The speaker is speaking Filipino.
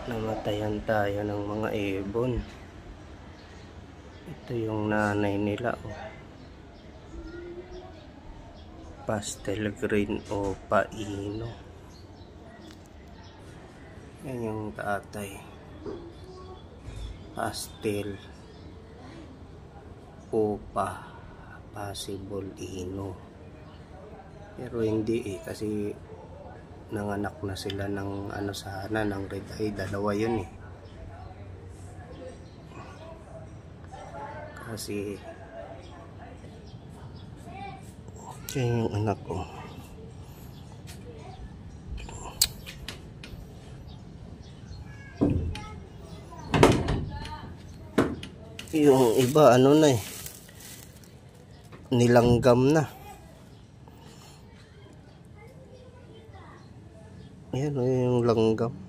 Namatayan tayo ng mga ibon. Ito yung nanay nila, oh. Pastel green o paino. Yan yung tatay. Pastel opa possible ino. Pero hindi kasi nanganak na sila ng ng red eye, dalawa yun kasi yan yung anak ko. Yung iba nilanggam na. Ayan yung langgam.